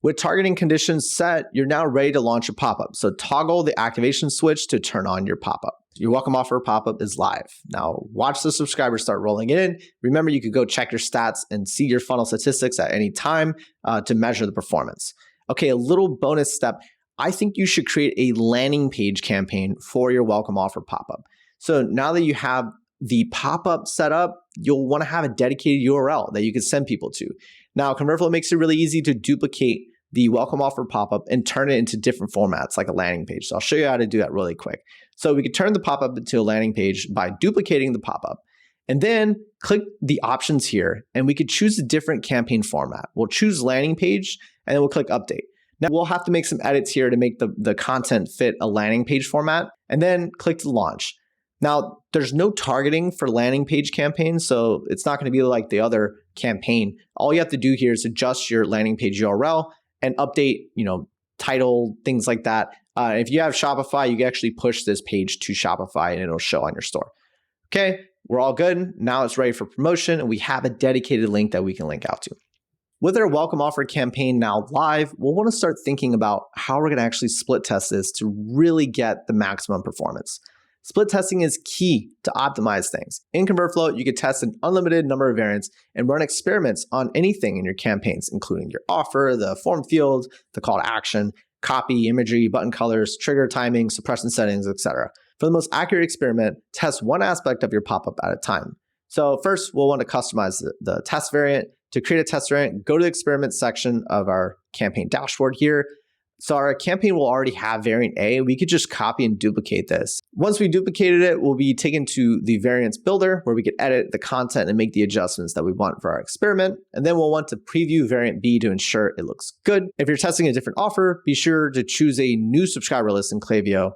With targeting conditions set, you're now ready to launch a pop-up. So toggle the activation switch to turn on your pop-up. Your welcome offer pop-up is live. Now watch the subscribers start rolling in. Remember, you could go check your stats and see your funnel statistics at any time to measure the performance. Okay, a little bonus step. I think you should create a landing page campaign for your welcome offer pop-up. So now that you have the pop-up set up, you'll want to have a dedicated URL that you can send people to. Now, ConvertFlow makes it really easy to duplicate the welcome offer pop-up and turn it into different formats like a landing page. So I'll show you how to do that really quick. So we could turn the pop-up into a landing page by duplicating the pop-up and then click the options here and we could choose a different campaign format. We'll choose landing page and then we'll click update. Now we'll have to make some edits here to make the content fit a landing page format and then click to launch. Now, there's no targeting for landing page campaigns, so it's not going to be like the other campaign. All you have to do here is adjust your landing page URL and update, title, things like that. If you have Shopify, you can actually push this page to Shopify and it'll show on your store. Okay, we're all good. Now it's ready for promotion and we have a dedicated link that we can link out to. With our welcome offer campaign now live, we'll want to start thinking about how we're going to actually split test this to really get the maximum performance. Split testing is key to optimize things. In ConvertFlow, you can test an unlimited number of variants and run experiments on anything in your campaigns, including your offer, the form field, the call to action. copy, imagery, button colors, trigger timing, suppression settings, etc. For the most accurate experiment, test one aspect of your pop-up at a time. So first, we'll want to customize the test variant. To create a test variant, go to the experiment section of our campaign dashboard here. So our campaign will already have variant A. We could just copy and duplicate this. Once we duplicated it, we'll be taken to the variants builder where we can edit the content and make the adjustments that we want for our experiment. And then we'll want to preview variant B to ensure it looks good. If you're testing a different offer, be sure to choose a new subscriber list in Klaviyo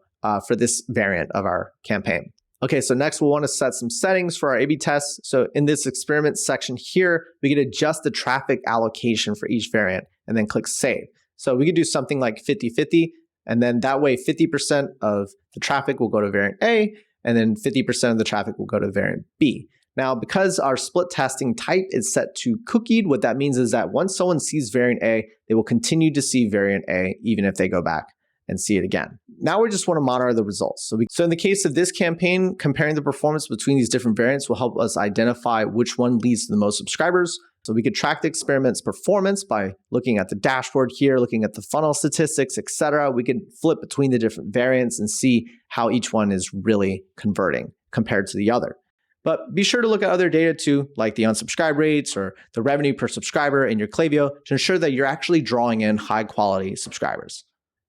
for this variant of our campaign. Okay, so next we'll want to set some settings for our A/B tests. So in this experiment section here, we can adjust the traffic allocation for each variant and then click save. So we could do something like 50-50, and then that way 50% of the traffic will go to variant A, and then 50% of the traffic will go to variant B. Now, because our split testing type is set to cookied, what that means is that once someone sees variant A, they will continue to see variant A even if they go back and see it again. Now we just want to monitor the results. So in the case of this campaign, comparing the performance between these different variants will help us identify which one leads to the most subscribers. So we could track the experiment's performance by looking at the dashboard here, looking at the funnel statistics, etc. We could flip between the different variants and see how each one is really converting compared to the other. But be sure to look at other data too, like the unsubscribe rates or the revenue per subscriber in your Klaviyo to ensure that you're actually drawing in high quality subscribers.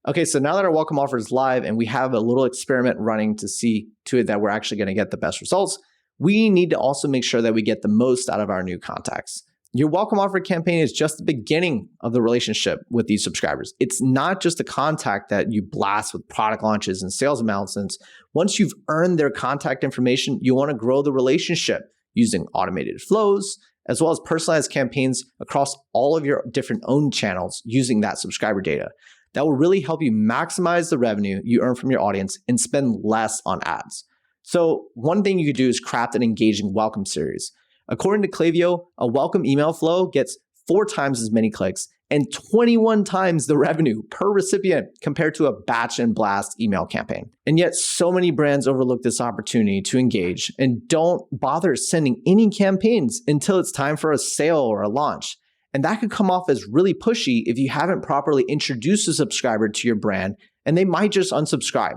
Okay, so now that our welcome offer is live and we have a little experiment running to see to it that we're actually going to get the best results, we need to also make sure that we get the most out of our new contacts. Your welcome offer campaign is just the beginning of the relationship with these subscribers. It's not just a contact that you blast with product launches and sales announcements. Once you've earned their contact information, you want to grow the relationship using automated flows, as well as personalized campaigns across all of your different owned channels using that subscriber data. That will really help you maximize the revenue you earn from your audience and spend less on ads. So one thing you could do is craft an engaging welcome series. According to Klaviyo, a welcome email flow gets 4 times as many clicks and 21 times the revenue per recipient compared to a batch and blast email campaign. And yet so many brands overlook this opportunity to engage and don't bother sending any campaigns until it's time for a sale or a launch. And that could come off as really pushy if you haven't properly introduced a subscriber to your brand, and they might just unsubscribe.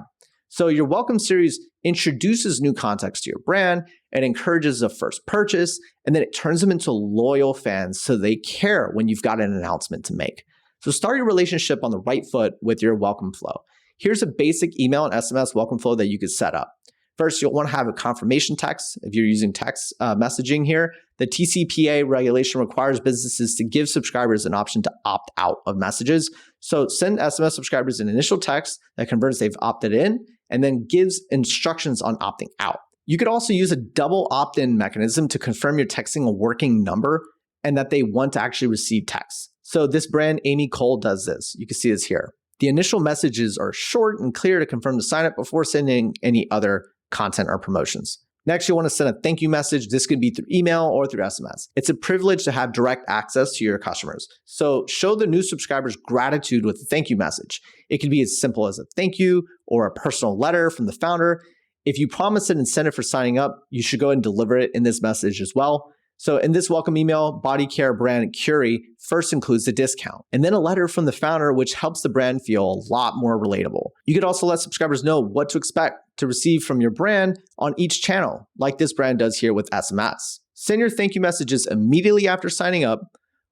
So your welcome series introduces new contacts to your brand, it encourages a first purchase, and then it turns them into loyal fans so they care when you've got an announcement to make. So start your relationship on the right foot with your welcome flow. Here's a basic email and SMS welcome flow that you could set up. First, you'll want to have a confirmation text. If you're using text messaging here, the TCPA regulation requires businesses to give subscribers an option to opt out of messages. So send SMS subscribers an initial text that converts they've opted in and then gives instructions on opting out. You could also use a double opt-in mechanism to confirm you're texting a working number and that they want to actually receive text. So this brand, Amy Cole, does this. You can see this here. The initial messages are short and clear to confirm the sign up before sending any other content or promotions. Next, you'll want to send a thank you message. This could be through email or through SMS. It's a privilege to have direct access to your customers. So show the new subscribers gratitude with a thank you message. It could be as simple as a thank you or a personal letter from the founder. If you promise an incentive for signing up, you should go ahead and deliver it in this message as well. So in this welcome email, body care brand Curie first includes a discount and then a letter from the founder, which helps the brand feel a lot more relatable. You could also let subscribers know what to expect to receive from your brand on each channel, like this brand does here with SMS. Send your thank you messages immediately after signing up,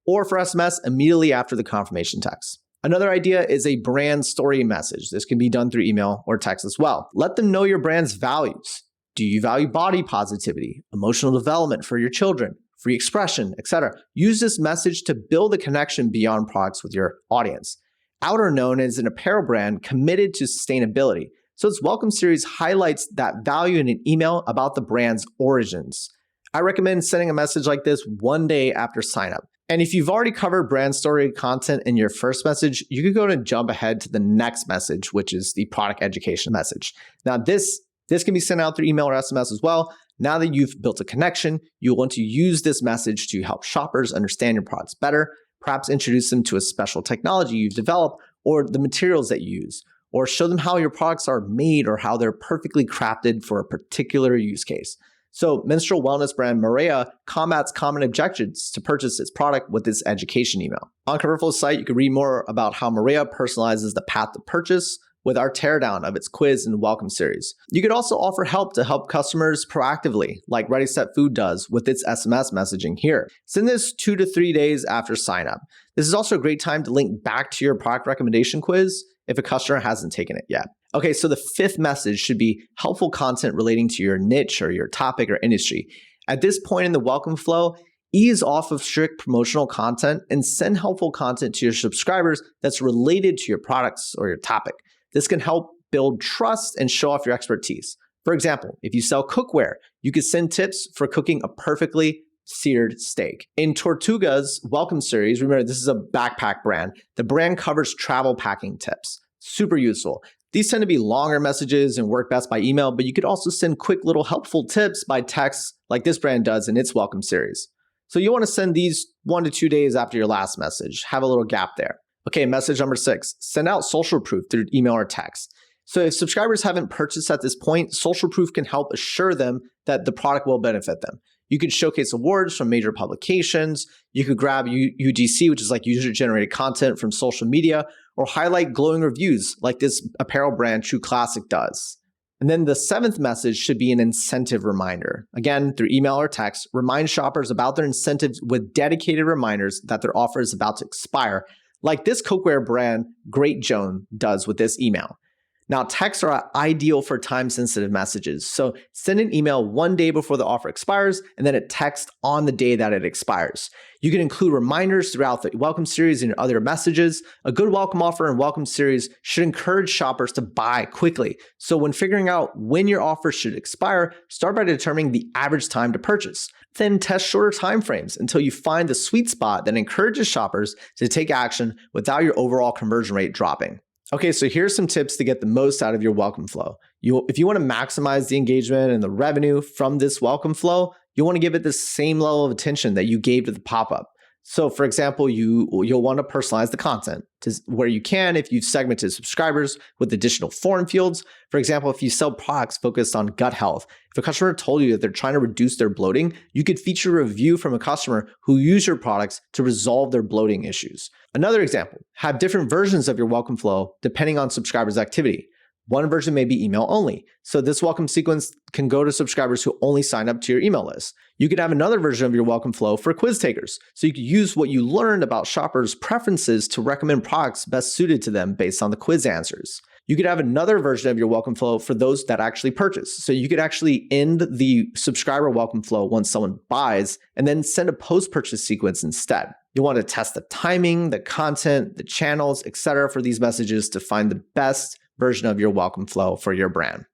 or for SMS, immediately after the confirmation text. Another idea is a brand story message. This can be done through email or text as well. Let them know your brand's values. Do you value body positivity, emotional development for your children, free expression, etc.? Use this message to build a connection beyond products with your audience. Outer known as an apparel brand committed to sustainability. So its welcome series highlights that value in an email about the brand's origins. I recommend sending a message like this one day after sign up. And if you've already covered brand story content in your first message, you could go and jump ahead to the next message, which is the product education message. Now this can be sent out through email or SMS as well. Now that you've built a connection, you'll want to use this message to help shoppers understand your products better, perhaps introduce them to a special technology you've developed or the materials that you use, or show them how your products are made or how they're perfectly crafted for a particular use case. So menstrual wellness brand Maria combats common objections to purchase its product with its education email. On Convertflow's site, you can read more about how Maria personalizes the path to purchase with our teardown of its quiz and welcome series. You could also offer help to help customers proactively, like Ready Set Food does with its SMS messaging here. Send this 2 to 3 days after sign up. This is also a great time to link back to your product recommendation quiz if a customer hasn't taken it yet. Okay, so the fifth message should be helpful content relating to your niche or your topic or industry. At this point in the welcome flow, ease off of strict promotional content and send helpful content to your subscribers that's related to your products or your topic. This can help build trust and show off your expertise. For example, if you sell cookware, you could send tips for cooking a perfectly seared steak. In Tortuga's welcome series, remember this is a backpack brand, the brand covers travel packing tips. Super useful. These tend to be longer messages and work best by email, but you could also send quick little helpful tips by text like this brand does in its welcome series. So you want to send these 1 to 2 days after your last message. Have a little gap there. Okay, message number 6, send out social proof through email or text. So if subscribers haven't purchased at this point, social proof can help assure them that the product will benefit them. You could showcase awards from major publications. You could grab UGC, which is like user-generated content from social media, or highlight glowing reviews like this apparel brand True Classic does. And then the 7th message should be an incentive reminder. Again, through email or text, remind shoppers about their incentives with dedicated reminders that their offer is about to expire, like this cookware brand Great Joan does with this email. Now, texts are ideal for time-sensitive messages. So send an email 1 day before the offer expires, and then a text on the day that it expires. You can include reminders throughout the welcome series and your other messages. A good welcome offer and welcome series should encourage shoppers to buy quickly. So when figuring out when your offer should expire, start by determining the average time to purchase. Then test shorter timeframes until you find the sweet spot that encourages shoppers to take action without your overall conversion rate dropping. Okay, so here's some tips to get the most out of your welcome flow. If you want to maximize the engagement and the revenue from this welcome flow, you want to give it the same level of attention that you gave to the pop-up. So for example, you'll want to personalize the content to where you can if you've segmented subscribers with additional form fields. For example, if you sell products focused on gut health, if a customer told you that they're trying to reduce their bloating, you could feature a review from a customer who used your products to resolve their bloating issues. Another example, have different versions of your welcome flow depending on subscribers' activity. One version may be email only. So this welcome sequence can go to subscribers who only sign up to your email list. You could have another version of your welcome flow for quiz takers. So you could use what you learned about shoppers' preferences to recommend products best suited to them based on the quiz answers. You could have another version of your welcome flow for those that actually purchase. So you could actually end the subscriber welcome flow once someone buys and then send a post-purchase sequence instead. You'll want to test the timing, the content, the channels, etc. for these messages to find the best version of your welcome flow for your brand.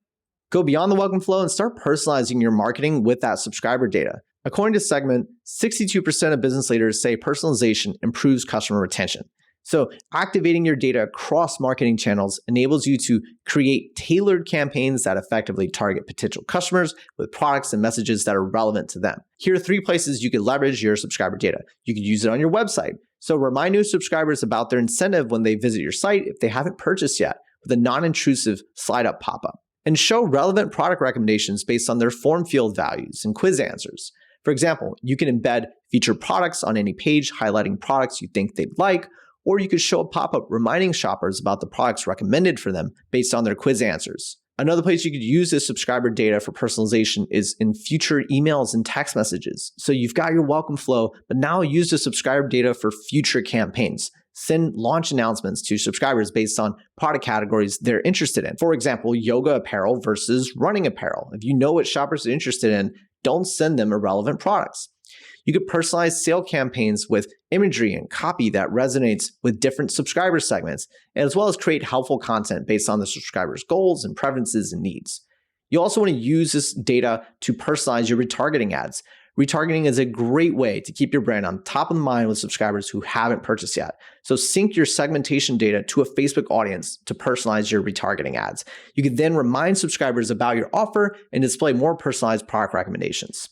Go beyond the welcome flow and start personalizing your marketing with that subscriber data. According to Segment, 62% of business leaders say personalization improves customer retention. So activating your data across marketing channels enables you to create tailored campaigns that effectively target potential customers with products and messages that are relevant to them. Here are 3 places you could leverage your subscriber data. You could use it on your website. So remind new subscribers about their incentive when they visit your site if they haven't purchased yet, with a non-intrusive slide-up pop-up. And show relevant product recommendations based on their form field values and quiz answers. For example, you can embed featured products on any page highlighting products you think they'd like, or you could show a pop-up reminding shoppers about the products recommended for them based on their quiz answers. Another place you could use this subscriber data for personalization is in future emails and text messages. So you've got your welcome flow, but now use the subscriber data for future campaigns. Send launch announcements to subscribers based on product categories they're interested in. For example, yoga apparel versus running apparel. If you know what shoppers are interested in, don't send them irrelevant products. You could personalize sale campaigns with imagery and copy that resonates with different subscriber segments, as well as create helpful content based on the subscribers' goals and preferences and needs. You also want to use this data to personalize your retargeting ads. Retargeting is a great way to keep your brand on top of the mind with subscribers who haven't purchased yet. So sync your segmentation data to a Facebook audience to personalize your retargeting ads. You can then remind subscribers about your offer and display more personalized product recommendations.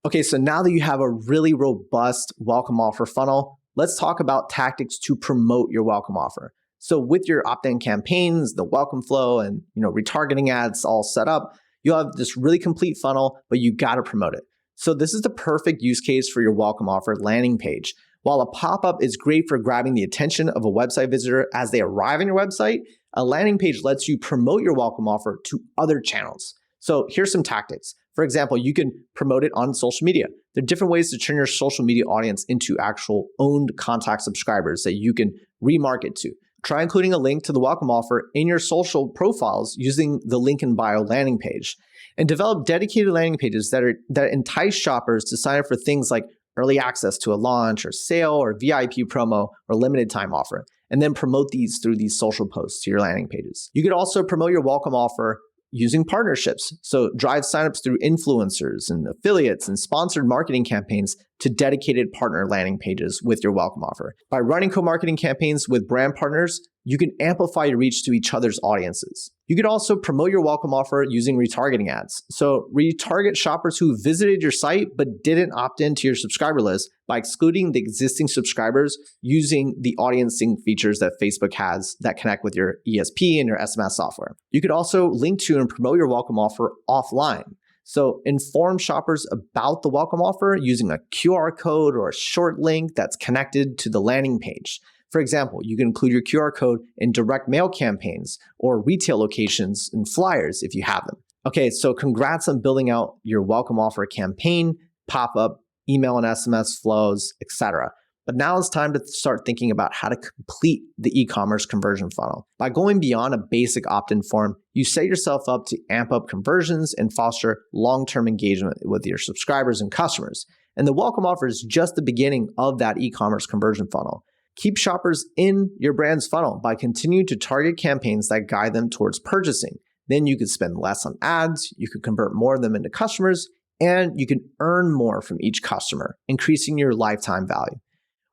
Okay, so now that you have a really robust welcome offer funnel, let's talk about tactics to promote your welcome offer. So with your opt-in campaigns, the welcome flow, and retargeting ads all set up, You'll have this really complete funnel, but you got to promote it. So this is the perfect use case for your welcome offer landing page. While a pop-up is great for grabbing the attention of a website visitor as they arrive on your website, a landing page lets you promote your welcome offer to other channels. So here's some tactics. For example, you can promote it on social media. There are different ways to turn your social media audience into actual owned contact subscribers that you can remarket to. Try including a link to the welcome offer in your social profiles using the link in bio landing page. And develop dedicated landing pages that entice shoppers to sign up for things like early access to a launch or sale or VIP promo or limited time offer, and then promote these through these social posts to your landing pages. You could also promote your welcome offer using partnerships. So drive signups through influencers and affiliates and sponsored marketing campaigns to dedicated partner landing pages with your welcome offer. By running co-marketing campaigns with brand partners, you can amplify your reach to each other's audiences. You could also promote your welcome offer using retargeting ads. So retarget shoppers who visited your site but didn't opt into your subscriber list by excluding the existing subscribers using the audience sync features that Facebook has that connect with your ESP and your SMS software. You could also link to and promote your welcome offer offline. So inform shoppers about the welcome offer using a QR code or a short link that's connected to the landing page. For example, you can include your QR code in direct mail campaigns or retail locations and flyers if you have them. Okay, so congrats on building out your welcome offer campaign, pop-up, email and SMS flows, etc. But now it's time to start thinking about how to complete the e-commerce conversion funnel. By going beyond a basic opt-in form, you set yourself up to amp up conversions and foster long-term engagement with your subscribers and customers. And the welcome offer is just the beginning of that e-commerce conversion funnel. Keep shoppers in your brand's funnel by continuing to target campaigns that guide them towards purchasing. Then you could spend less on ads, you could convert more of them into customers, and you can earn more from each customer, increasing your lifetime value.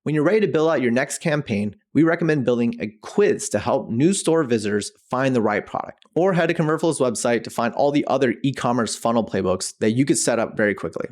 When you're ready to build out your next campaign, we recommend building a quiz to help new store visitors find the right product. Or head to Convertflow's website to find all the other e-commerce funnel playbooks that you could set up very quickly.